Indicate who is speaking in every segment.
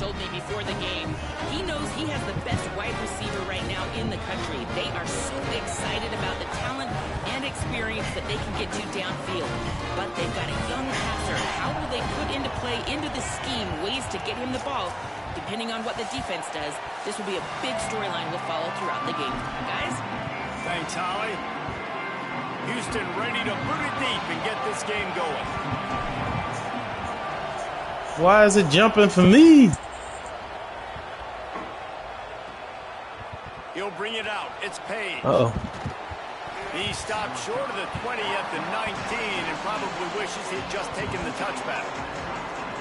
Speaker 1: told me before the game, he knows he has the best wide receiver right now in the country. They are so excited about the talent and experience that they can get to downfield. But they've got a young passer. How will they put into play, into the scheme, ways to get him the ball? Depending on what the defense does, this will be a big storyline we'll follow throughout the game. Guys?
Speaker 2: Thanks, Holly. Houston ready to put it deep and get this game going.
Speaker 3: Why is it jumping for me?
Speaker 2: He'll bring it out. It's Page.
Speaker 3: Uh-oh.
Speaker 2: He stopped short of the 20 at the 19 and probably wishes he'd just taken the touchback.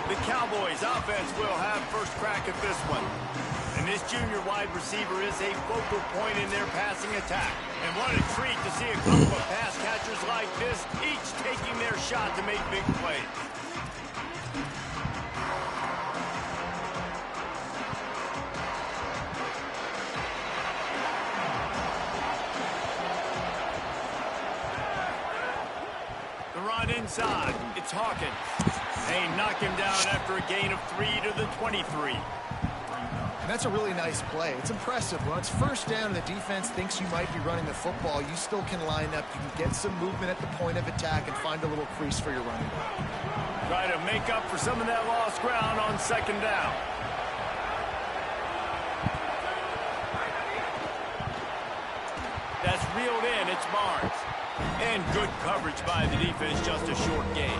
Speaker 2: The Cowboys offense will have first crack at this one. And this junior wide receiver is a focal point in their passing attack. And what a treat to see a couple of pass catchers like this, each taking their shot to make big plays. The run inside. It's Hawkins. They knock him down after a gain of 3 to the 23.
Speaker 4: And that's a really nice play. It's impressive. When it's first down and the defense thinks you might be running the football, you still can line up. You can get some movement at the point of attack and find a little crease for your running back.
Speaker 2: Try to make up for some of that lost ground on second down. That's reeled in. It's Barnes. And good coverage by the defense, just a short gain.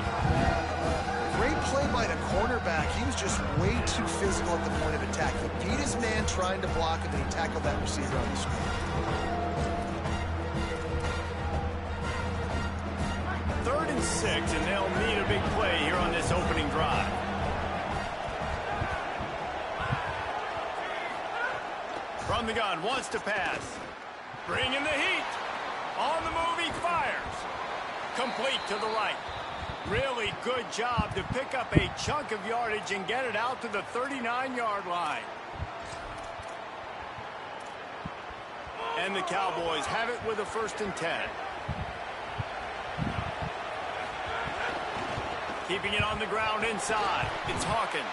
Speaker 4: Great play by the cornerback. He was just way too physical at the point of attack. He beat his man trying to block him, and he tackled that receiver on the screen.
Speaker 2: 3rd and 6, and they'll need a big play here on this opening drive. From the gun, wants to pass. Bringing the heat. On the move, he fires. Complete to the right. Really good job to pick up a chunk of yardage and get it out to the 39-yard line. And the Cowboys have it with a 1st and 10. Keeping it on the ground inside. It's Hawkins.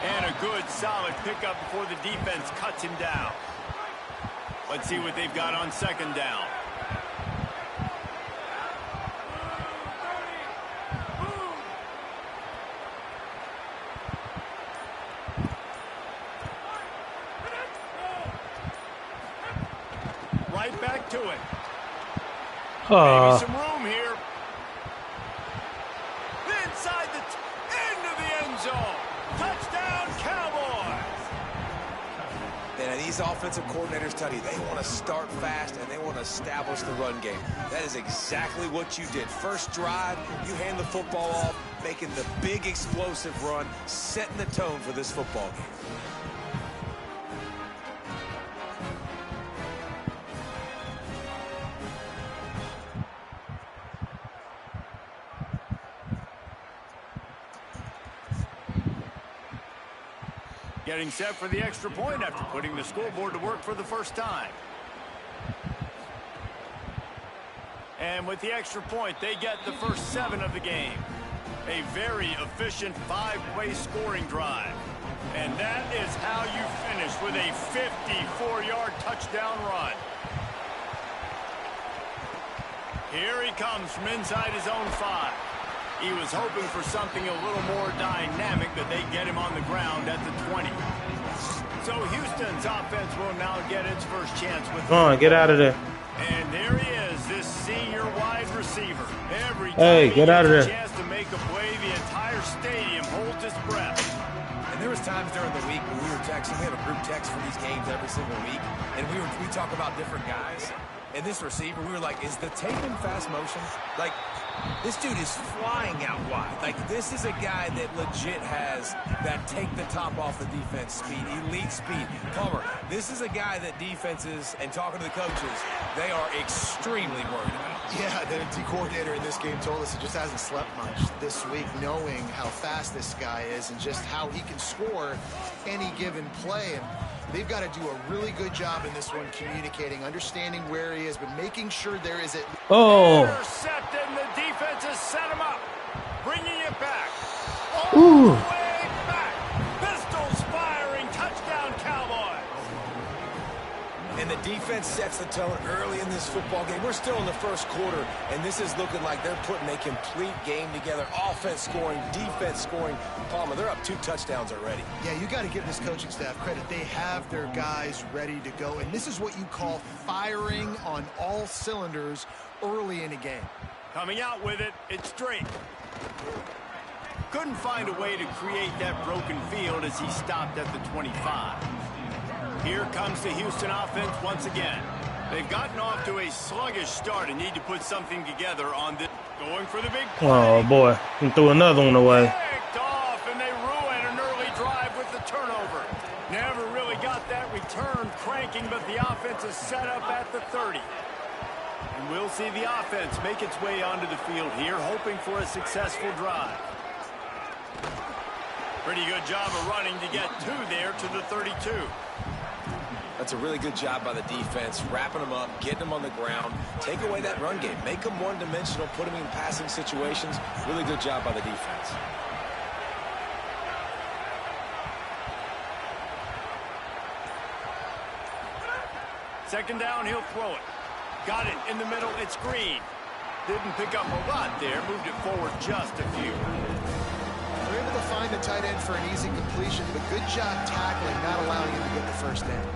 Speaker 2: And a good, solid pickup before the defense cuts him down. Let's see what they've got on second down. Right back to it. Maybe some room here. Inside the end of the end zone. Touchdown, Cowboys.
Speaker 5: And these offensive coordinators tell you they want to start fast and they want to establish the run game. That is exactly what you did. First drive, you hand the football off, making the big explosive run, setting the tone for this football game.
Speaker 2: Getting set for the extra point after putting the scoreboard to work for the first time. And with the extra point, they get the first 7 of the game. A very efficient 5-play scoring drive. And that is how you finish with a 54-yard touchdown run. Here he comes from inside his own 5. He was hoping for something a little more dynamic, that they get him on the ground at the 20. So Houston's offense will now get its first chance with.
Speaker 3: Come on, get out of there.
Speaker 2: And there he is, this senior wide receiver. Every
Speaker 3: Hey,
Speaker 2: time
Speaker 3: get out of
Speaker 2: he
Speaker 3: there.
Speaker 2: gets a chance to make a play, the entire stadium holds its breath.
Speaker 5: And there was times during the week when we were texting. We have a group text for these games every single week, and we talk about different guys. And this receiver, we were like, is the tape in fast motion? Like, this dude is flying out wide. Like, this is a guy that legit has that take the top off the defense speed, elite speed. Palmer, this is a guy that defenses, and talking to the coaches, they are extremely worried about.
Speaker 4: Yeah, the D coordinator in this game told us he just hasn't slept much this week, knowing how fast this guy is and just how he can score any given play. And they've got to do a really good job in this one, communicating, understanding where he is, but making sure there is it.
Speaker 3: Oh.
Speaker 2: Intercepted, and the defense has set him up. Bringing it back.
Speaker 3: Ooh.
Speaker 2: All the way back. Pistols fire.
Speaker 5: the tone early in this football game. We're still in the first quarter, and this is looking like they're putting a complete game together. Offense scoring, defense scoring. Palmer, they're up 2 touchdowns already.
Speaker 4: Yeah, you got to give this coaching staff credit. They have their guys ready to go, and this is what you call firing on all cylinders early in a game.
Speaker 2: Coming out with it, it's Drake. Couldn't find a way to create that broken field as he stopped at the 25. Here comes the Houston offense once again. They've gotten off to a sluggish start and need to put something together on this. Going for the big play.
Speaker 3: Oh, boy. He threw another one away.
Speaker 2: Picked off, and they ruin an early drive with the turnover. Never really got that return cranking, but the offense is set up at the 30. And we'll see the offense make its way onto the field here, hoping for a successful drive. Pretty good job of running to get 2 there to the 32.
Speaker 5: That's a really good job by the defense, wrapping them up, getting them on the ground, take away that run game, make them one-dimensional, put them in passing situations. Really good job by the defense.
Speaker 2: Second down, he'll throw it. Got it in the middle, it's Green. Didn't pick up a lot there, moved it forward just a few.
Speaker 4: They're able to find a tight end for an easy completion, but good job tackling, not allowing him to get the first down.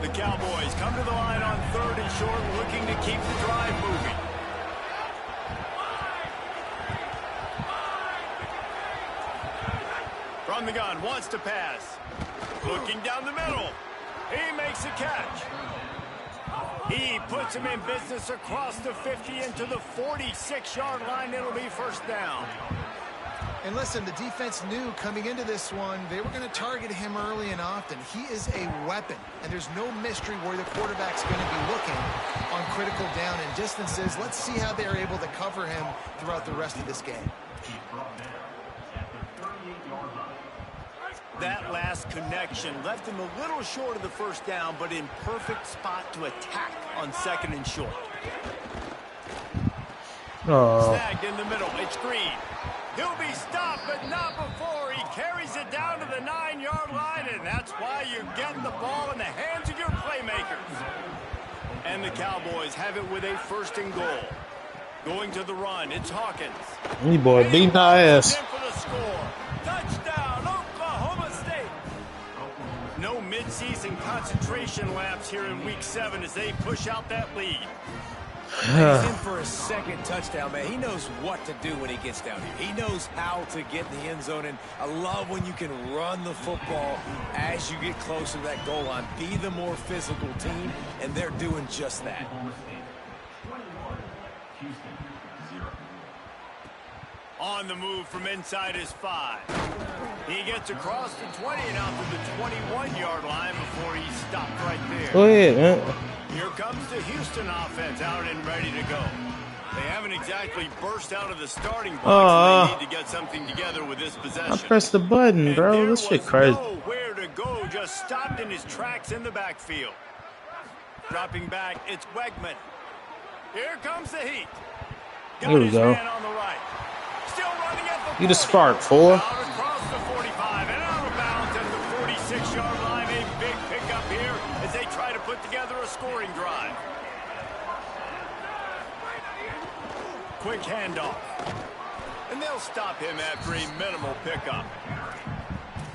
Speaker 2: The Cowboys come to the line on 3rd and short, looking to keep the drive moving. From the gun, wants to pass. Looking down the middle. He makes a catch. He puts him in business across the 50 into the 46-yard line. It'll be first down.
Speaker 4: And listen, the defense knew coming into this one, they were going to target him early and often. He is a weapon, and there's no mystery where the quarterback's going to be looking on critical down and distances. Let's see how they're able to cover him throughout the rest of this game.
Speaker 2: That last connection left him a little short of the first down, but in perfect spot to attack on 2nd and short. Snagged in the middle, it's Green. He'll be stopped, but not before he carries it down to the 9-yard line, and that's why you get the ball in the hands of your playmakers. And the Cowboys have it with a 1st and goal. Going to the run, it's Hawkins.
Speaker 3: Hey, boy, beating our ass.
Speaker 2: For the score. Touchdown, Oklahoma State. No midseason concentration laps here in Week 7 as they push out that lead.
Speaker 5: He's in for a 2nd touchdown, man. He knows what to do when he gets down here. He knows how to get in the end zone, and I love when you can run the football as you get closer to that goal line. Be the more physical team, and they're doing just that.
Speaker 2: On the move from inside his 5. He gets across the 20 and out to the 21-yard line before he's stopped right there.
Speaker 3: Go ahead, man.
Speaker 2: Here comes the Houston offense out and ready to go. They haven't exactly burst out of the starting blocks, so they need to get something together with this possession.
Speaker 3: I pressed the button, bro. This shit crazy.
Speaker 2: Nowhere to go, just stopped in his tracks in the backfield. Dropping back, it's Wegman. Here comes the heat.
Speaker 3: Here we go.
Speaker 2: Man on the right. Still running at the
Speaker 3: You the spark, fool.
Speaker 2: out across the 45 and out of bounds at the 46-yard line. A big pickup here as they try to put together a scoring drive. Quick handoff. And they'll stop him after a minimal pickup.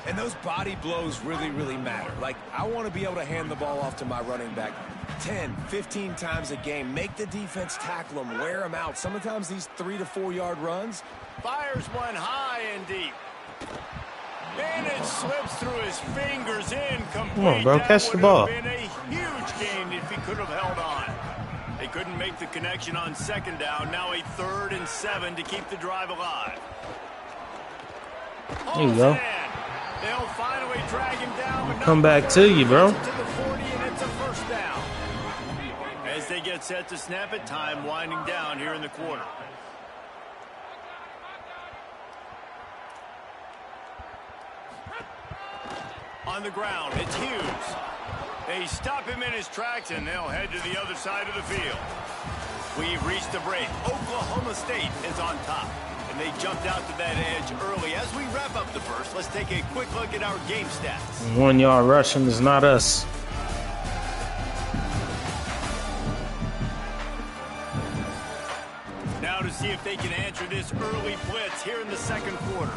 Speaker 5: And those body blows really, really matter. Like, I want to be able to hand the ball off to my running back 10, 15 times a game. Make the defense tackle him, wear him out. Sometimes these 3 to 4 yard runs.
Speaker 2: Fires one high and deep. And it slips through his fingers incomplete.
Speaker 3: Come on, bro, catch the ball.
Speaker 2: That would have been a huge gain if he could have held on. They couldn't make the connection on 2nd down. Now a 3rd and 7 to keep the drive alive.
Speaker 3: There you go.
Speaker 2: They'll finally drag him down. But
Speaker 3: Come back to you, bro.
Speaker 2: To the 40, and it's a first down. As they get set to snap it, time winding down here in the quarter. On the ground, it's Hughes. They stop him in his tracks, and they'll head to the other side of the field. We've reached the break. Oklahoma State is on top, and they jumped out to that edge early. As we wrap up the first, let's take a quick look at our game stats.
Speaker 3: 1 yard rushing is not us.
Speaker 2: see if they can answer this early blitz here in the second quarter.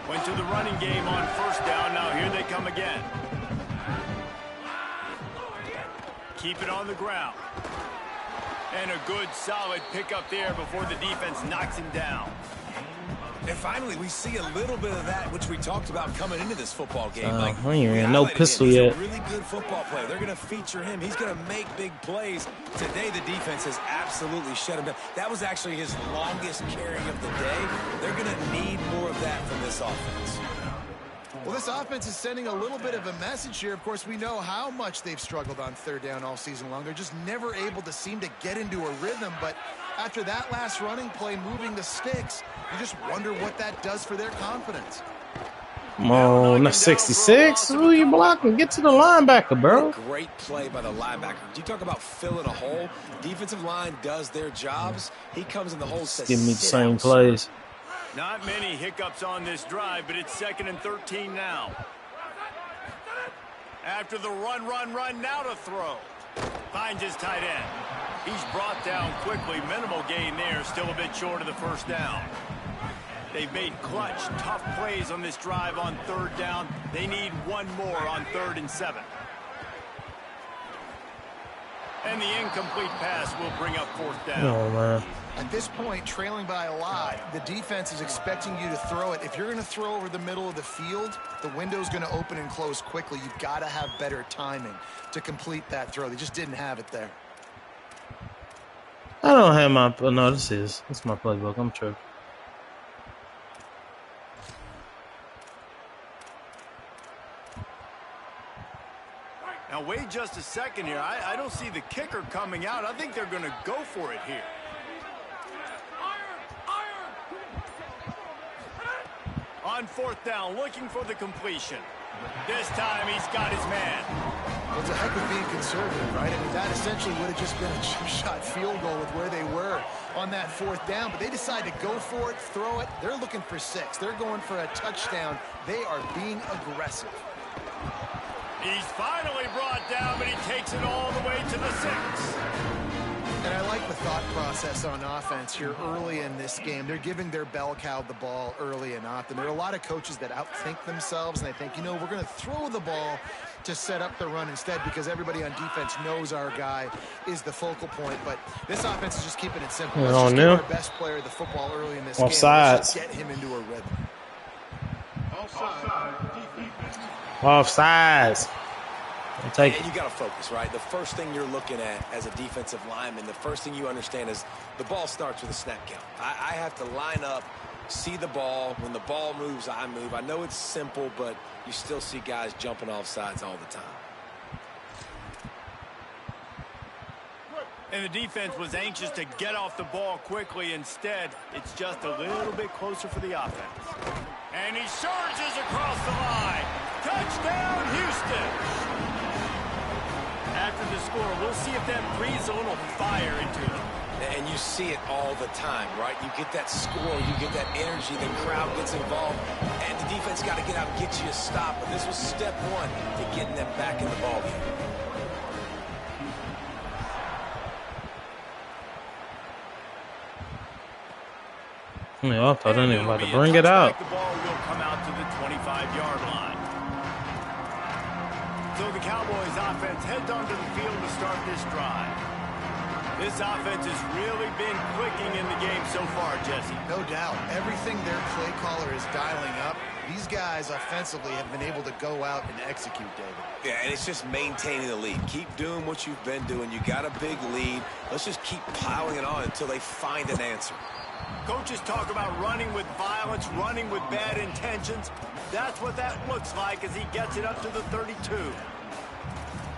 Speaker 2: Went to the running game on first down. Now here they come again. Keep it on the ground. And a good, solid pickup there before the defense knocks him down.
Speaker 5: And finally, we see a little bit of that, which we talked about coming into this football game.
Speaker 3: I ain't even no pistol
Speaker 5: He's
Speaker 3: yet.
Speaker 5: a really good football player. They're going to feature him. He's going to make big plays. Today, the defense has absolutely shut him down. That was actually his longest carry of the day. They're going to need more of that from this offense.
Speaker 4: Well, this offense is sending a little bit of a message here. Of course, we know how much they've struggled on third down all season long. They're just never able to seem to get into a rhythm. But after that last running play, moving the sticks, you just wonder what that does for their confidence.
Speaker 3: Come on, that's 66. Who you blocking? Get to the linebacker, bro.
Speaker 5: Great play by the linebacker. You talk about filling a hole. Defensive line does their jobs. He comes in the hole.
Speaker 3: Give me the same plays.
Speaker 2: Not many hiccups on this drive, but it's 2nd and 13 now. After the run, now to throw. Finds his tight end. He's brought down quickly. Minimal gain there, still a bit short of the first down. They've made clutch, tough plays on this drive on third down. They need one more on 3rd and 7. And the incomplete pass will bring up 4th down.
Speaker 3: Oh, man.
Speaker 4: At this point, trailing by a lot, the defense is expecting you to throw it. If you're going to throw over the middle of the field, the window's going to open and close quickly. You've got to have better timing to complete that throw. They just didn't have it there.
Speaker 3: I don't have my... Oh, no, this is my playbook. I'm tripping.
Speaker 2: Now, wait just a second here. I don't see the kicker coming out. I think they're going to go for it here. On 4th down, looking for the completion. This time, he's got his man.
Speaker 4: Well, it's a heck of being conservative, right? I mean, that essentially would have just been a chip-shot field goal with where they were on that 4th down. But they decide to go for it, throw it. They're looking for 6. They're going for a touchdown. They are being aggressive.
Speaker 2: He's finally brought down, but he takes it all the way to the 6.
Speaker 4: And I like the thought process on offense here early in this game. They're giving their bell cow the ball early and often. There are a lot of coaches that outthink themselves, and they think, you know, we're going to throw the ball to set up the run instead because everybody on defense knows our guy is the focal point. But this offense is just keeping it simple. Let's just give our best player the football early in this game. Let's just get him into a rhythm.
Speaker 3: Offsides.
Speaker 5: And you got to focus, right? The first thing you're looking at as a defensive lineman, the first thing you understand is the ball starts with a snap count. I have to line up, see the ball. When the ball moves, I move. I know it's simple, but you still see guys jumping off sides all the time.
Speaker 2: And the defense was anxious to get off the ball quickly. Instead, it's just a little bit closer for the offense. And he surges across the line. Touchdown, Houston! After the score, we'll see if that breathes a little fire into them.
Speaker 5: And you see it all the time, right? You get that score, you get that energy, the crowd gets involved, and the defense got to get out and get you a stop. But this was step 1 to getting them back in the ballgame.
Speaker 3: Yeah, I thought they were about to bring it out.
Speaker 2: The ball will come out to the 25-yard line. So the Cowboys offense heads onto the field to start this drive. This offense has really been clicking in the game so far, Jesse.
Speaker 4: No doubt. Everything their play caller is dialing up, these guys offensively have been able to go out and execute, David.
Speaker 5: Yeah, and it's just maintaining the lead. Keep doing what you've been doing. You got a big lead. Let's just keep piling it on until they find an answer.
Speaker 2: Coaches talk about running with violence, running with bad intentions. That's what that looks like as he gets it up to the 32.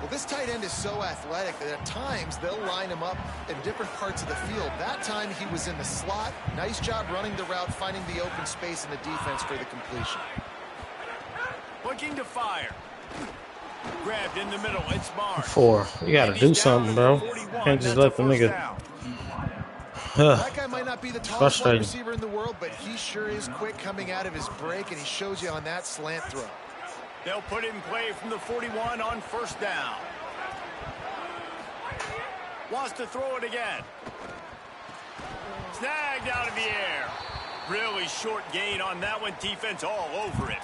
Speaker 4: Well, this tight end is so athletic that at times they'll line him up in different parts of the field. That time he was in the slot. Nice job running the route, finding the open space in the defense for the completion.
Speaker 2: Looking to fire. Grabbed in the middle. It's Barnes.
Speaker 3: 4. You got to do something, bro. Can't just let the nigga...
Speaker 4: That guy might not be the tallest wide receiver in the world, but he sure is quick coming out of his break, and he shows you on that slant throw.
Speaker 2: They'll put it in play from the 41 on 1st down. Wants to throw it again. Snagged out of the air. Really short gain on that one. Defense all over it.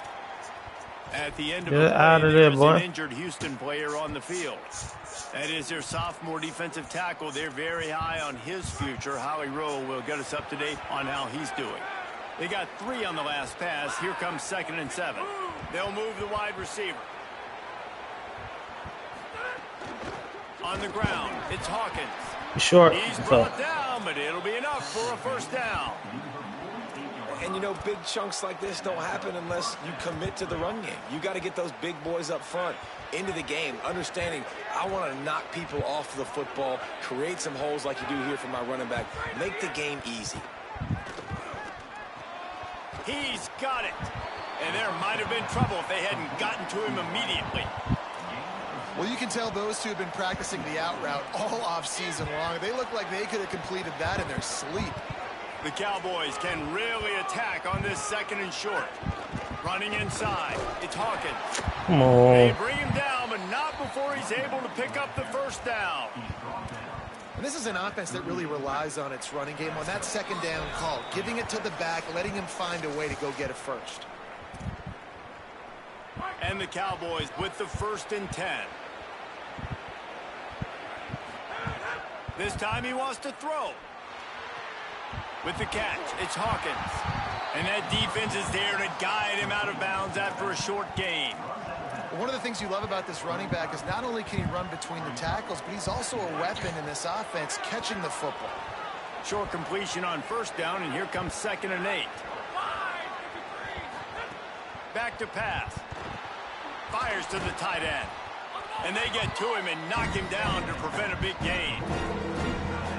Speaker 2: At the end of the play, there's an injured Houston player on the field. That is their sophomore defensive tackle. They're very high on his future. Howie Rowe will get us up to date on how he's doing. They got 3 on the last pass. Here comes 2nd and 7. They'll move the wide receiver. On the ground, it's Hawkins.
Speaker 3: Short.
Speaker 2: He's brought down, but it'll be enough for a first down.
Speaker 5: And, you know, big chunks like this don't happen unless you commit to the run game. You got to get those big boys up front into the game, understanding I want to knock people off the football, create some holes like you do here for my running back, make the game easy.
Speaker 2: He's got it. And there might have been trouble if they hadn't gotten to him immediately.
Speaker 4: Well, you can tell those two have been practicing the out route all off-season long. They look like they could have completed that in their sleep.
Speaker 2: The Cowboys can really attack on this 2nd and short. Running inside, it's Hawkins.
Speaker 3: Come on.
Speaker 2: They bring him down, but not before he's able to pick up the first down.
Speaker 4: And this is an offense that really relies on its running game on that 2nd down call, giving it to the back, letting him find a way to go get it first.
Speaker 2: And the Cowboys with the 1st and 10. This time he wants to throw. With the catch, it's Hawkins. And that defense is there to guide him out of bounds after a short gain.
Speaker 4: One of the things you love about this running back is not only can he run between the tackles, but he's also a weapon in this offense, catching the football.
Speaker 2: Short completion on 1st down, and here comes 2nd and 8. Back to pass. Fires to the tight end. And they get to him and knock him down to prevent a big gain.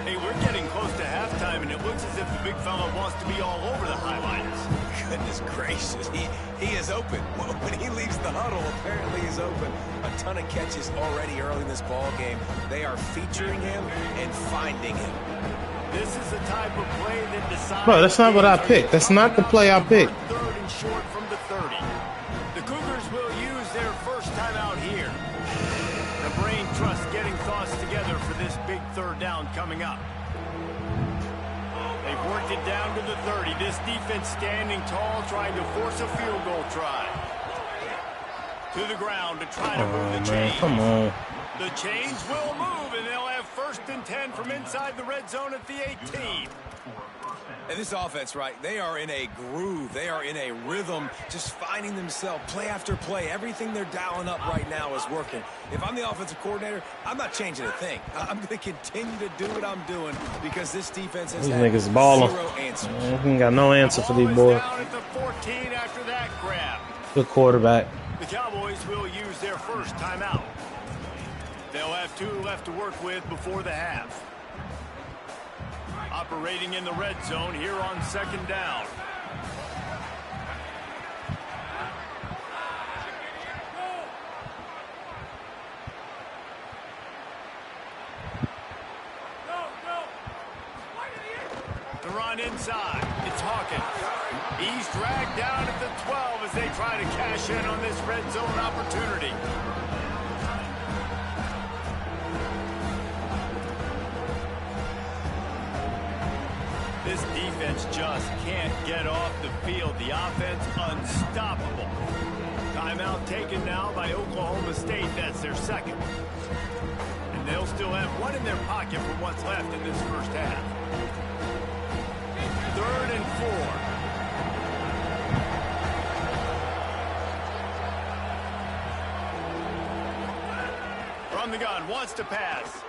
Speaker 2: Hey, we're getting close to halftime, and it looks as if the big fella wants to be all over the highlights.
Speaker 5: Goodness gracious, he is open. When he leaves the huddle, apparently he's open. A ton of catches already early in this ball game. They are featuring him and finding him.
Speaker 2: This is the type of play that decides.
Speaker 3: Bro, that's not what I picked. That's not the play I picked.
Speaker 2: 3rd and short from the 30. The Cougars will use their first timeout here. The brain trust getting thoughts together for this big 3rd down coming up. They've worked it down to the 30. This defense standing tall, trying to force a field goal try. To the ground to try to move the chains.
Speaker 3: Come on.
Speaker 2: The chains will move, and they'll have 1st and 10 from inside the red zone at the 18.
Speaker 5: And this offense, right, they are in a groove. They are in a rhythm, just finding themselves play after play. Everything they're dialing up right now is working. If I'm the offensive coordinator, I'm not changing a thing. I'm going to continue to do what I'm doing because this defense has
Speaker 3: These
Speaker 5: had
Speaker 3: niggas balling.
Speaker 5: 0 answers.
Speaker 3: We ain't got no answer for these boys.
Speaker 2: Down at the 14 after that grab.
Speaker 3: Good quarterback.
Speaker 2: The Cowboys will use their first timeout. They'll have 2 left to work with before the half. Operating in the red zone here on 2nd down. The run inside. It's Hawkins. He's dragged down at the 12 as they try to cash in on this red zone opportunity. This defense just can't get off the field. The offense unstoppable. Timeout taken now by Oklahoma State. That's their 2nd. And they'll still have 1 in their pocket from what's left in this first half. 3rd and 4. From the gun, wants to pass.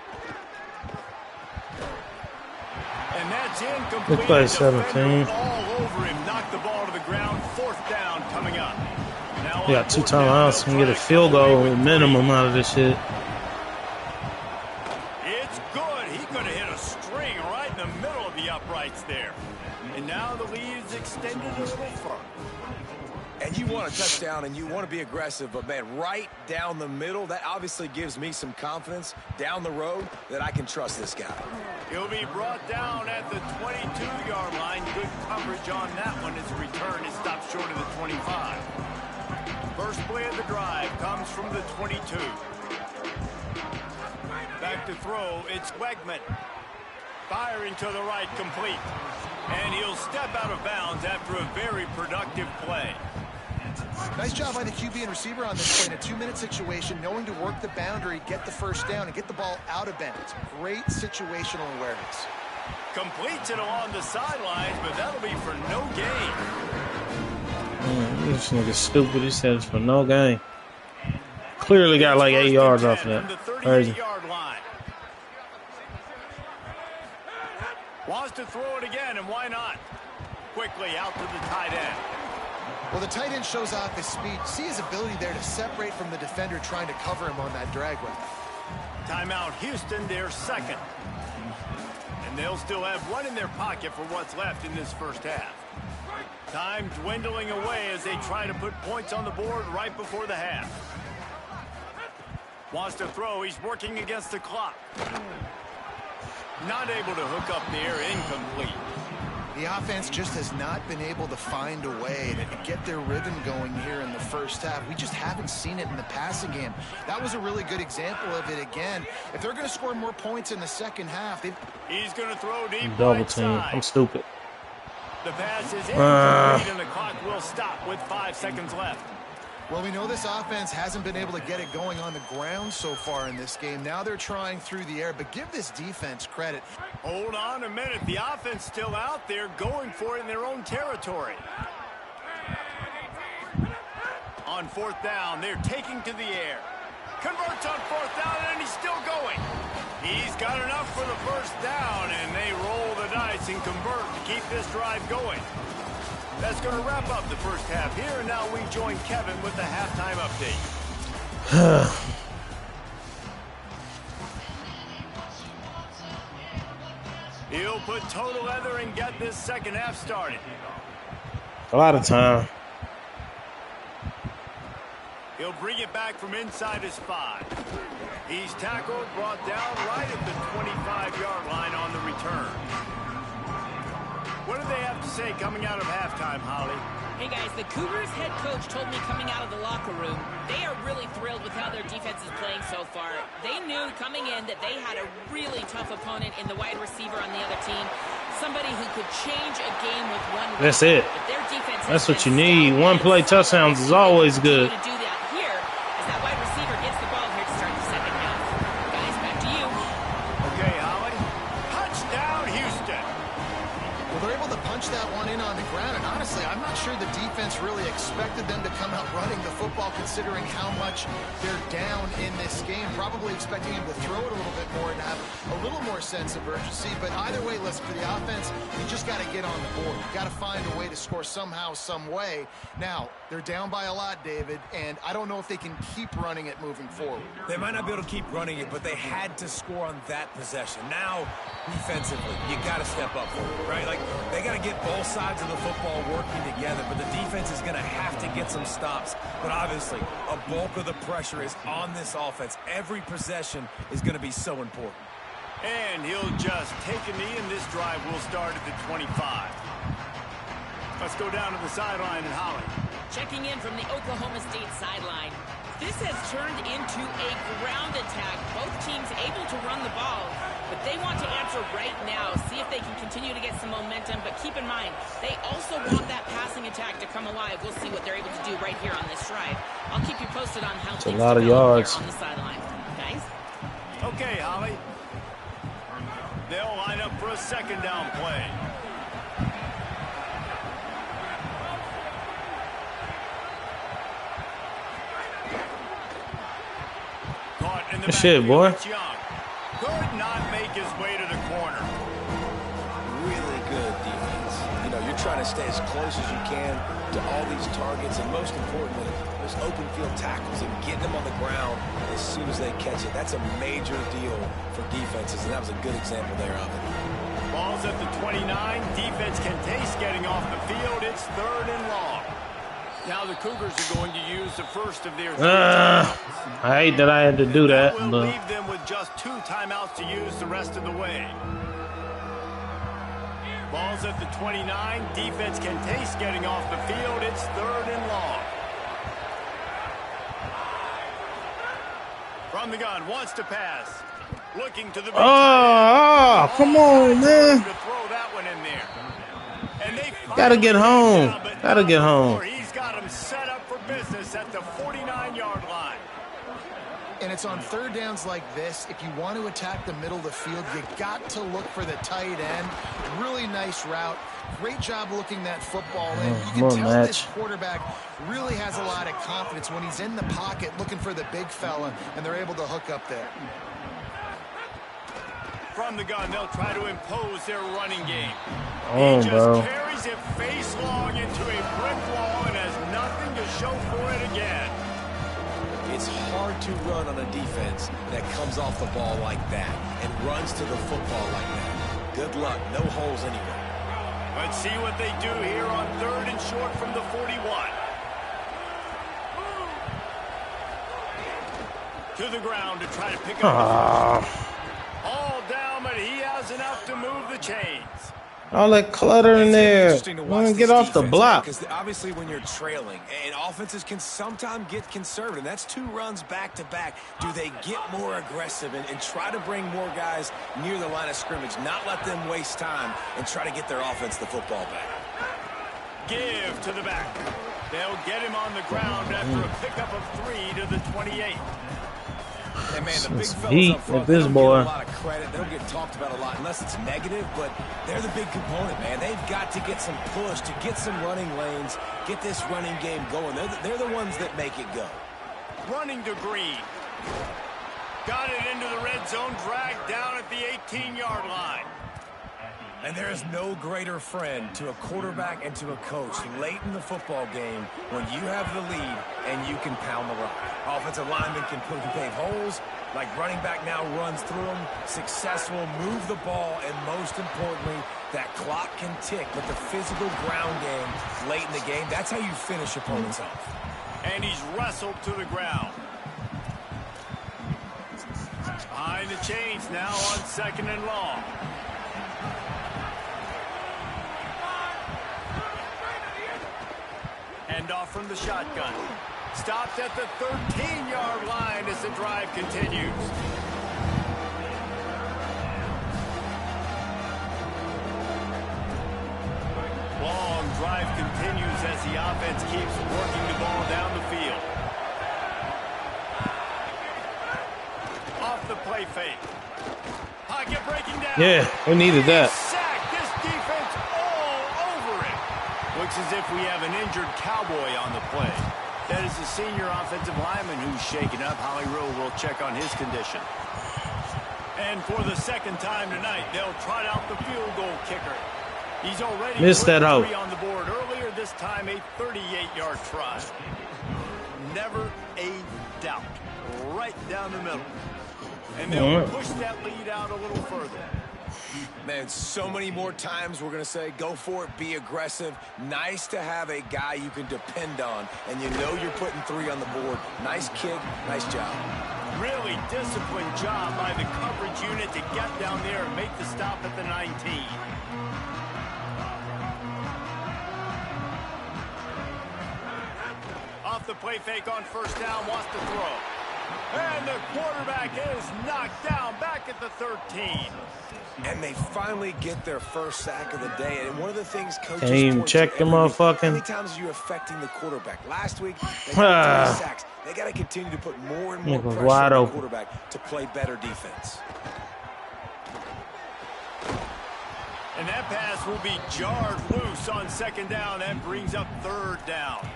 Speaker 2: And that's incomplete.
Speaker 3: Good play, 17.
Speaker 2: All over him, knocked the ball to the ground. 4th down coming up. Now
Speaker 3: We got 2 timeouts. We can get a field goal minimum out of this shit.
Speaker 2: It's good. He could have hit a string right in the middle of the uprights there. And now the lead is extended a little further.
Speaker 5: And you want a touchdown and you want to be aggressive, but man, right down the middle, that obviously gives me some confidence down the road that I can trust this guy.
Speaker 2: He'll be brought down at the 22-yard line. Good coverage on that one. His return is stopped short of the 25. First play of the drive comes from the 22. Back back to throw. It's Wegman. Firing to the right, complete. And he'll step out of bounds after a very productive play.
Speaker 4: Nice job by the QB and receiver on this play in a 2-minute situation, knowing to work the boundary, get the first down, and get the ball out of bounds. Great situational awareness.
Speaker 2: Completes it along the sidelines, but that'll be for no gain.
Speaker 3: This nigga's stupid. He says for no gain. Clearly got like 8 yards off of that. Crazy.
Speaker 2: Line. Wants to throw it again, and why not? Quickly out to the tight end.
Speaker 4: Well, the tight end shows off his speed. See his ability there to separate from the defender trying to cover him on that drag route.
Speaker 2: Timeout Houston, their second. And they'll still have one in their pocket for what's left in this first half. Time dwindling away as they try to put points on the board right before the half. Wants to throw. He's working against the clock. Not able to hook up there. Incomplete.
Speaker 4: The offense just has not been able to find a way to get their rhythm going here in the first half. We just haven't seen it in the passing game. That was a really good example of it again. If they're going to score more points in the second half,
Speaker 2: he's going to throw deep.
Speaker 3: Double team. I'm stupid.
Speaker 2: The pass is incomplete, and the clock will stop with 5 seconds left.
Speaker 4: Well, we know this offense hasn't been able to get it going on the ground so far in this game. Now they're trying through the air, but give this defense credit.
Speaker 2: Hold on a minute. The offense still out there going for it in their own territory. On fourth down, they're taking to the air. Converts on fourth down, and he's still going. He's got enough for the first down, and they roll the dice and convert to keep this drive going. That's going to wrap up the first half here, and now we join Kevin with the halftime update. He'll put total leather and get this second half started.
Speaker 3: A lot of time.
Speaker 2: He'll bring it back from inside his 5. He's tackled, brought down right at the 25-yard line on the return. What do they have to say coming out of halftime, Holly?
Speaker 1: Hey, guys, the Cougars head coach told me coming out of the locker room, they are really thrilled with how their defense is playing so far. They knew coming in that they had a really tough opponent in the wide receiver on the other team, somebody who could change a game with one run.
Speaker 3: That's it.
Speaker 1: But their defense
Speaker 3: That's what you need. One play touchdowns is always good.
Speaker 1: To do that here as that wide receiver gets the ball here to start the second half. Guys, back to you.
Speaker 2: Okay, Holly. Touchdown, Houston.
Speaker 4: Well, they're able to punch that one in on the ground, and honestly, I'm not sure the defense really expected them to come out running the football considering how much they're down in this game. Probably expecting him to throw it a little bit more and have a little more sense of urgency. But either way, listen, for the offense, you just got to get on the board. You got to find a way to score somehow, some way. Now, they're down by a lot, David, and I don't know if they can keep running it moving forward.
Speaker 5: They might not be able to keep running it, but they had to score on that possession. Now, defensively, you got to step up for it, right? Like, they got to get both sides of the football working together, but the defense is going to have to get some stops. But obviously, a bulk of the pressure is on this offense. Every possession is going to be so important.
Speaker 2: And he'll just take a knee, and this drive will start at the 25. Let's go down to the sideline and Holly.
Speaker 1: Checking in from the Oklahoma State sideline. This has turned into a ground attack. Both teams able to run the ball, but they want to answer right now, see if they can continue to get some momentum. But keep in mind, they also want that passing attack to come alive. We'll see what they're able to do right here on this drive. I'll keep you posted on how things
Speaker 3: a lot of
Speaker 1: develop
Speaker 3: yards
Speaker 1: here on the sideline. Guys?
Speaker 2: Okay, Holly. They'll line up for a second down play.
Speaker 3: Good shit, boy.
Speaker 2: Could not make his way to the corner.
Speaker 6: Really good defense. You know, you're trying to stay as close as you can to all these targets, and most importantly, those open field tackles and getting them on the ground as soon as they catch it. That's a major deal for defenses, and that was a good example there of it.
Speaker 2: Ball's at the 29. Defense can taste getting off the field. It's 3rd and long. Now the Cougars are going to use the first of their 3 timeouts.
Speaker 3: I hate that I had to do that.
Speaker 2: We'll
Speaker 3: But
Speaker 2: leave them with just 2 timeouts to use the rest of the way. Ball's at the 29. Defense can taste getting off the field. It's 3rd and long. From the gun, wants to pass. Looking to the big
Speaker 3: come on, man.
Speaker 2: to throw that one in there. And they
Speaker 3: Gotta get home. Gotta get home.
Speaker 2: He's got him set up for business at the 49-yard line.
Speaker 4: And it's on third downs like this. If you want to attack the middle of the field, you got to look for the tight end. Really nice route. Great job looking that football in. You can tell this quarterback really has a lot of confidence when he's in the pocket looking for the big fella, and they're able to hook up there.
Speaker 2: From the gun, they'll try to impose their running game.
Speaker 3: Oh,
Speaker 2: he just
Speaker 3: bro.
Speaker 2: carries it face long into a brick wall and has nothing to show for it again.
Speaker 6: It's hard to run on a defense that comes off the ball like that and runs to the football like that. Good luck. No holes anywhere.
Speaker 2: Let's see what they do here on 3rd and short from the 41. To the ground to try to pick up. All down, but he has enough to move the chains.
Speaker 3: All that clutter in there. Want to get off the block.
Speaker 5: Because obviously when you're trailing, and offenses can sometimes get conservative. That's 2 runs back-to-back. Do they get more aggressive and try to bring more guys near the line of scrimmage, not let them waste time, and try to get their offense the football back?
Speaker 2: Give to the back. They'll get him on the ground after a pickup of 3 to the 28.
Speaker 5: And man, the big fellas
Speaker 3: Heat
Speaker 5: up front,
Speaker 3: with this
Speaker 5: they don't
Speaker 3: boy.
Speaker 5: get a lot of credit. They don't get talked about a lot unless it's negative, but they're the big component, man. They've got to get some push, to get some running lanes, get this running game going. They're the ones that make it go.
Speaker 2: Running to Green. Got it into the red zone, dragged down at the 18-yard line.
Speaker 5: And there is no greater friend to a quarterback and to a coach late in the football game when you have the lead and you can pound the rock. Offensive linemen can pave holes, like running back now runs through them, successful, move the ball, and most importantly, that clock can tick. But the physical ground game late in the game, that's how you finish opponents off.
Speaker 2: And he's wrestled to the ground. Behind the chains now on 2nd and long. Hand off from the shotgun. Stopped at the 13-yard line as the drive continues. Long drive continues as the offense keeps working the ball down the field. Off the play fake. Pocket breaking down.
Speaker 3: Yeah, we needed that.
Speaker 2: Sack. This defense all over it. Looks as if we have an injured Cowboy on the play. That is the senior offensive lineman who's shaken up. Holly Rowe will check on his condition. And for the 2nd time tonight, they'll trot out the field goal kicker. He's already
Speaker 3: missed that out
Speaker 2: on the board earlier, this time a 38-yard try. Never a doubt. Right down the middle. And they'll push that lead out a little further.
Speaker 5: Man, so many more times we're going to say, go for it, be aggressive. Nice to have a guy you can depend on, and you know you're putting 3 on the board. Nice kick, nice job.
Speaker 2: Really disciplined job by the coverage unit to get down there and make the stop at the 19. Off the play fake on 1st down, wants to throw. And the quarterback is knocked down back at the 13.
Speaker 5: And they finally get their first sack of the day. And one of the things coaches
Speaker 3: Can't even check the motherfucking.
Speaker 5: How many times are you affecting the quarterback? Last week, they got 3 sacks. They got to continue to put more and more pressure on the quarterback to play better defense.
Speaker 2: And that pass will be jarred loose on 2nd down. That brings up 3rd down.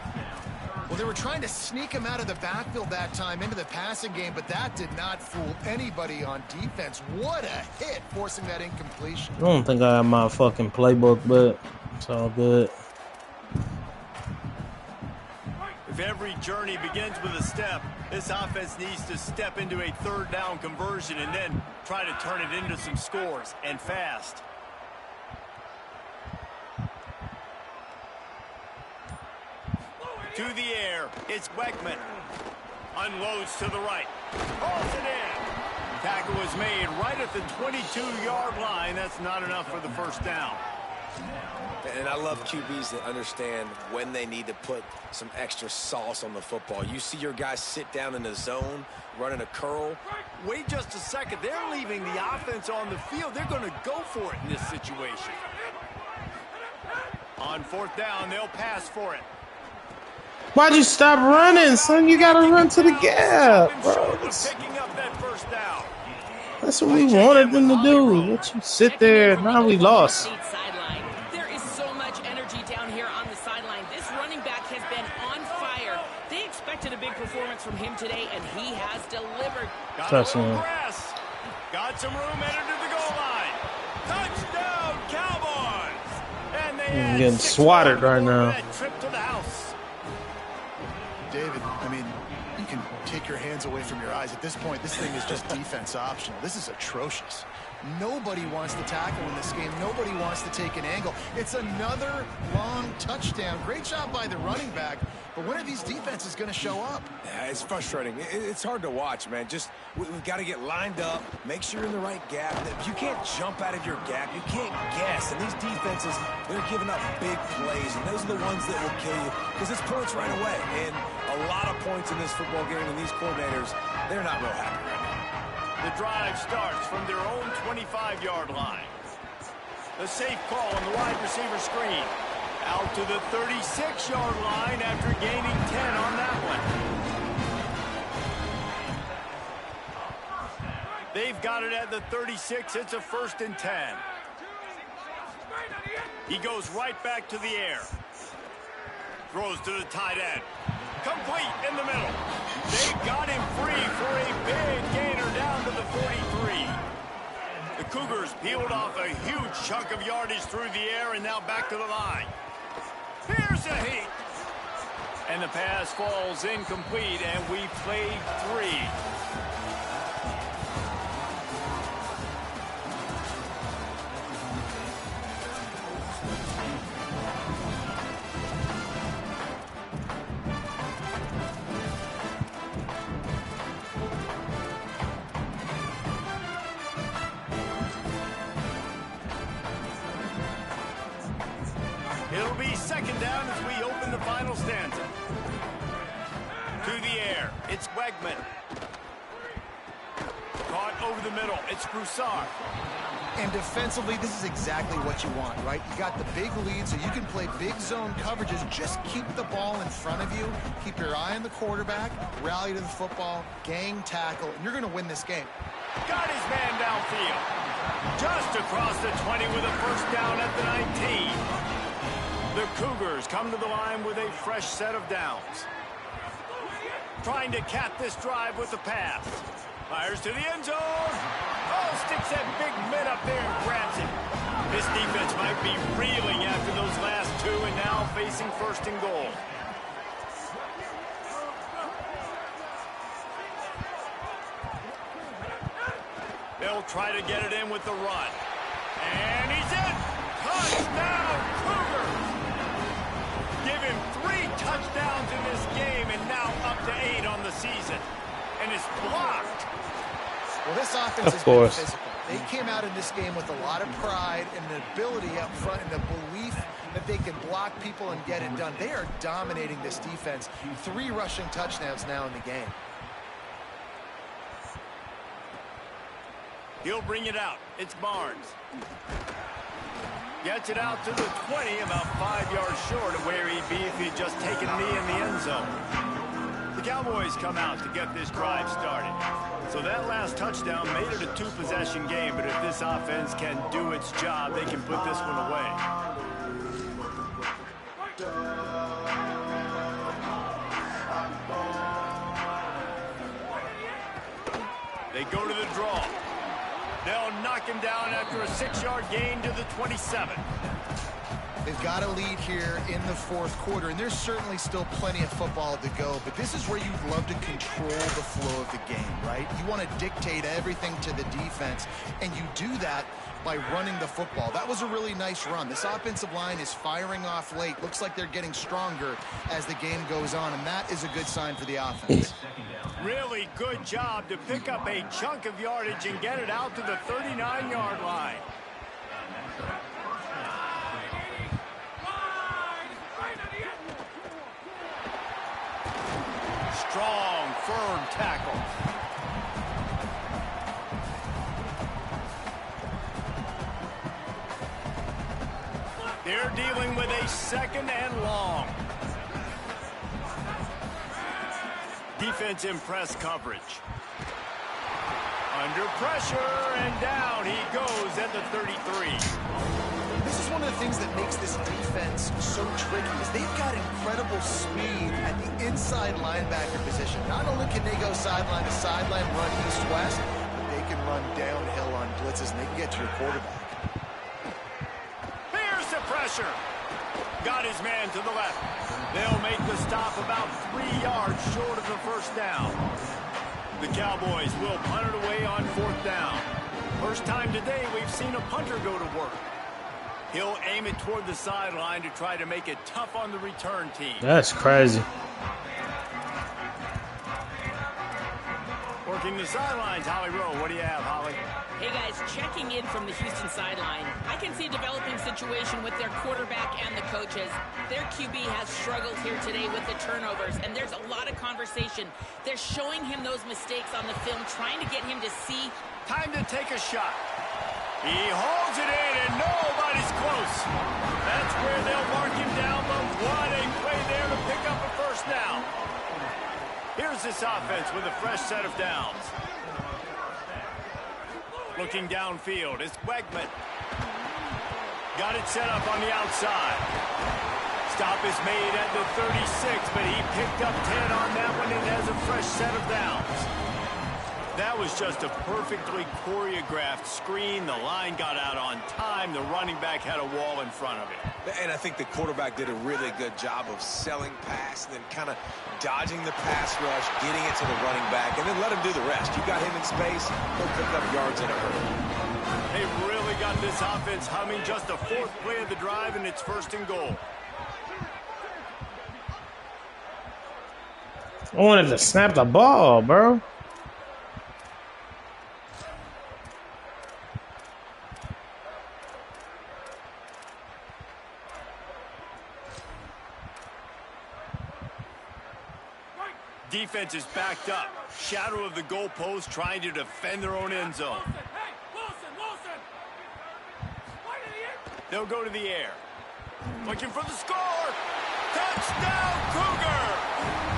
Speaker 4: Well, they were trying to sneak him out of the backfield that time into the passing game, but that did not fool anybody on defense. What a hit, forcing that incompletion.
Speaker 3: I don't think I have my fucking playbook, but it's all good.
Speaker 2: If every journey begins with a step, this offense needs to step into a 3rd down conversion and then try to turn it into some scores, and fast. To the air, it's Weckman. Unloads to the right. Hauls it in. Tackle was made right at the 22-yard line. That's not enough for the 1st down.
Speaker 6: And I love QBs that understand when they need to put some extra sauce on the football. You see your guys sit down in the zone, running a curl.
Speaker 2: Wait just a second. They're leaving the offense on the field. They're going to go for it in this situation. On fourth down, they'll pass for it.
Speaker 3: Why'd you stop running, son? You gotta run to the gap, bro.
Speaker 2: Picking up that first down.
Speaker 3: That's what we wanted them to do. Let you sit there. Now we lost.
Speaker 1: There is so much energy down here on the sideline. This running back has been on fire. They expected a big performance from him today, and he has delivered.
Speaker 3: Touchdown.
Speaker 2: Got some room headed to the goal line. Touchdown, Cowboys! And they
Speaker 3: getting swatted right now.
Speaker 2: Trip to the house.
Speaker 4: David, I mean, you can take your hands away from your eyes. At this point, this thing is just defense optional. This is atrocious. Nobody wants to tackle in this game. Nobody wants to take an angle. It's another long touchdown. Great job by the running back. But when are these defenses going to show up?
Speaker 6: Yeah, it's frustrating. It's hard to watch, man. Just we've got to get lined up, make sure you're in the right gap. You can't jump out of your gap. You can't guess. And these defenses, they're giving up big plays, and those are the ones that will kill you because it's points right away. And a lot of points in this football game, and these coordinators, they're not real happy right now.
Speaker 2: The drive starts from their own 25-yard line. The safe call on the wide receiver screen. Out to the 36-yard line after gaining 10 on that one. They've got it at the 36. It's a 1st and 10. He goes right back to the air. Throws to the tight end. Complete in the middle. They got him free for a big gainer down to the 43. The Cougars peeled off a huge chunk of yardage through the air and now back to the line. Here's a heat. And the pass falls incomplete, and we played 3. It'll be 2nd down as we open the final stanza. To the air, it's Wegman. Caught over the middle, it's Broussard.
Speaker 4: And defensively, this is exactly what you want, right? You got the big lead, so you can play big zone coverages. Just keep the ball in front of you. Keep your eye on the quarterback. Rally to the football. Gang tackle. And you're going to win this game.
Speaker 2: Got his man downfield. Just across the 20 with a 1st down at the 19. The Cougars come to the line with a fresh set of downs. Trying to cap this drive with the pass. Fires to the end zone. Oh, sticks that big mid up there and grabs it. This defense might be reeling after those last 2 and now facing 1st and goal. They'll try to get it in with the run. And he's in. Touchdown, Cougars. Give him 3 touchdowns in this game and now up to 8 on the season. And it's blocked.
Speaker 4: Well, this offense is physical. They came out in this game with a lot of pride and the ability up front and the belief that they can block people and get it done. They are dominating this defense. 3 rushing touchdowns now in the game.
Speaker 2: He'll bring it out. It's Barnes. Gets it out to the 20, about 5 yards short of where he'd be if he'd just taken a knee in the end zone. The Cowboys come out to get this drive started. So that last touchdown made it a 2-possession game, but if this offense can do its job, they can put this one away. They go to the draw. They'll knock him down after a 6-yard gain to the 27.
Speaker 4: They've got a lead here in the 4th quarter, and there's certainly still plenty of football to go, but this is where you'd love to control the flow of the game, right? You want to dictate everything to the defense, and you do that by running the football. That was a really nice run. This offensive line is firing off late. Looks like they're getting stronger as the game goes on, and that is a good sign for the offense.
Speaker 2: Really good job to pick up a chunk of yardage and get it out to the 39-yard line. strong, firm tackle. They're dealing with a 2nd and long. Defense in press coverage. Under pressure, and down he goes at the 33.
Speaker 4: This is one of the things that makes this defense so tricky is they've got incredible speed at the inside linebacker position. Not only can they go sideline to sideline, run east-west, but they can run downhill on blitzes, and they can get to your quarterback.
Speaker 2: Here's the pressure. Got his man to the left. They'll make the stop about 3 yards short of the first down. The Cowboys will punt it away on 4th down. First time today we've seen a punter go to work. He'll aim it toward the sideline to try to make it tough on the return team.
Speaker 3: That's crazy.
Speaker 2: Working the sidelines, Holly Rowe. What do you have, Holly?
Speaker 1: Hey guys, checking in from the Houston sideline. I can see a developing situation with their quarterback and the coaches. Their QB has struggled here today with the turnovers, and there's a lot of conversation. They're showing him those mistakes on the film, trying to get him to see.
Speaker 2: Time to take a shot. He holds it in, and nobody's close. That's where they'll mark him down, but what a play there to pick up a first down. Here's this offense with a fresh set of downs. Looking downfield, it's Wegman. Got it set up on the outside. Stop is made at the 36, but he picked up 10 on that one and has a fresh set of downs. That was just a perfectly choreographed screen. The line got out on time. The running back had a wall in front of him.
Speaker 6: And I think the quarterback did a really good job of selling pass and then kind of dodging the pass rush, getting it to the running back, and then let him do the rest. You got him in space, he'll pick up yards in a hurry.
Speaker 2: They really got this offense humming. Just the 4th play of the drive, and it's 1st and goal.
Speaker 3: I wanted to snap the ball, bro.
Speaker 2: Defense is backed up. Shadow of the goalpost, trying to defend their own end zone. They'll go to the air. Looking for the score. Touchdown, Cougar!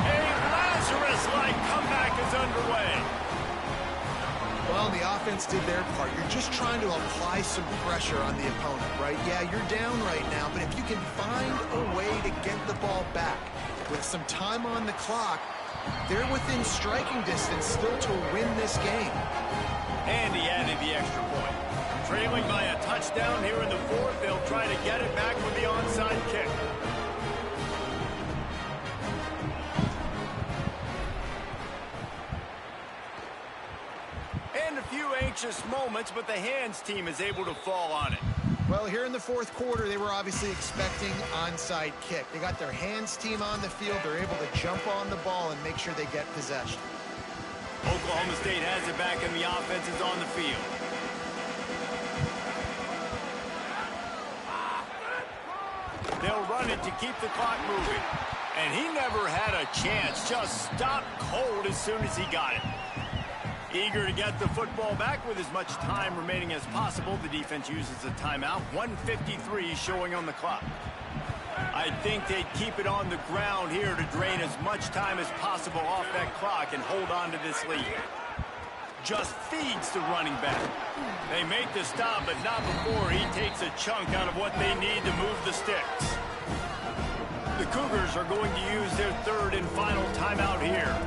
Speaker 2: A Lazarus-like comeback is underway.
Speaker 4: Well, the offense did their part. You're just trying to apply some pressure on the opponent, right? Yeah, you're down right now, but if you can find a way to get the ball back with some time on the clock, they're within striking distance still to win this game.
Speaker 2: And he added the extra point. Trailing by a touchdown here in the 4th, they'll try to get it back with the onside kick. And a few anxious moments, but the hands team is able to fall on it.
Speaker 4: Well, here in the 4th quarter, they were obviously expecting onside kick. They got their hands team on the field. They're able to jump on the ball and make sure they get possession.
Speaker 2: Oklahoma State has it back, and the offense is on the field. They'll run it to keep the clock moving. And he never had a chance. Just stopped cold as soon as he got it. Eager to get the football back with as much time remaining as possible. The defense uses a timeout. 1:53 showing on the clock. I think they'd keep it on the ground here to drain as much time as possible off that clock and hold on to this lead. Just feeds the running back. They make the stop, but not before he takes a chunk out of what they need to move the sticks. The Cougars are going to use their 3rd and final timeout here.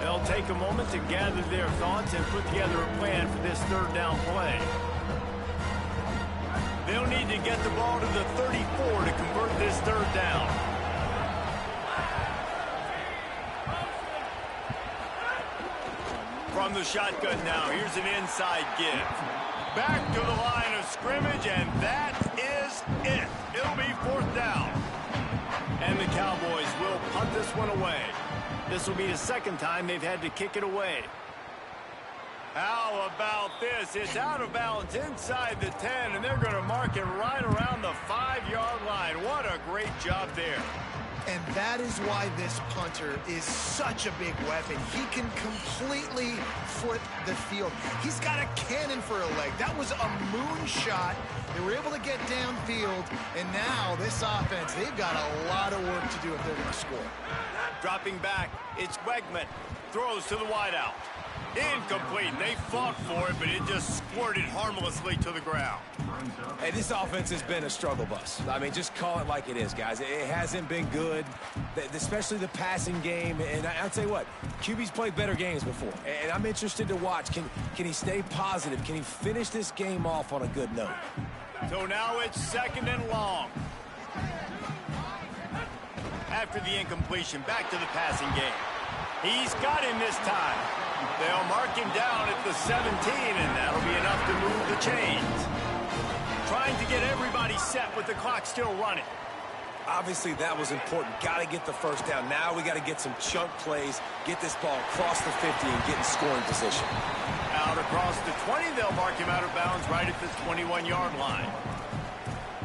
Speaker 2: They'll take a moment to gather their thoughts and put together a plan for this 3rd down play. They'll need to get the ball to the 34 to convert this 3rd down. From the shotgun now, here's an inside give. Back to the line of scrimmage, and that is it. It'll be 4th down. And the Cowboys will punt this one away. This will be the 2nd time they've had to kick it away. How about this? It's out of bounds inside the 10, and they're going to mark it right around the 5-yard line. What a great job there.
Speaker 4: And that is why this punter is such a big weapon. He can completely foot the field. He's got a cannon for a leg. That was a moonshot. They were able to get downfield, and now this offense, they've got a lot of work to do if they're going to score.
Speaker 2: Dropping back, it's Wegman. Throws to the wideout. Incomplete. They fought for it, but it just squirted harmlessly to the ground.
Speaker 5: Hey, this offense has been a struggle bus. I mean, just call it like it is, guys. It hasn't been good, especially the passing game. And I'll tell you what, QB's played better games before. And I'm interested to watch. Can he stay positive? Can he finish this game off on a good note?
Speaker 2: So now it's 2nd and long. After the incompletion, back to the passing game. He's got him this time. They'll mark him down at the 17, and that'll be enough to move the chains. Trying to get everybody set with the clock still running.
Speaker 5: Obviously, that was important. Got to get the first down. Now we got to get some chunk plays, get this ball across the 50, and get in scoring position.
Speaker 2: Out across the 20, they'll mark him out of bounds right at the 21-yard line.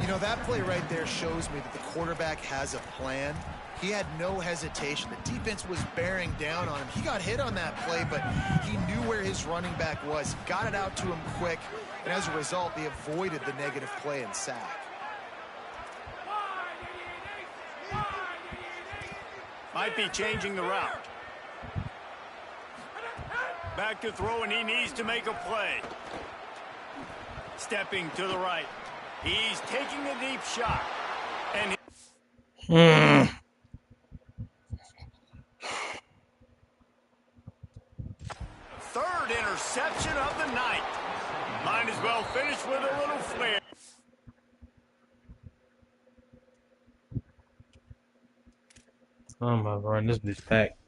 Speaker 4: You know, that play right there shows me that the quarterback has a plan. He had no hesitation. The defense was bearing down on him. He got hit on that play, but he knew where his running back was, got it out to him quick, and as a result, they avoided the negative play and sack.
Speaker 2: Might be changing the route. Back to throw, and he needs to make a play. Stepping to the right. He's taking a deep shot. And third interception of the night. Might as well finish with a little flair.
Speaker 3: Oh my god, this bitch packed.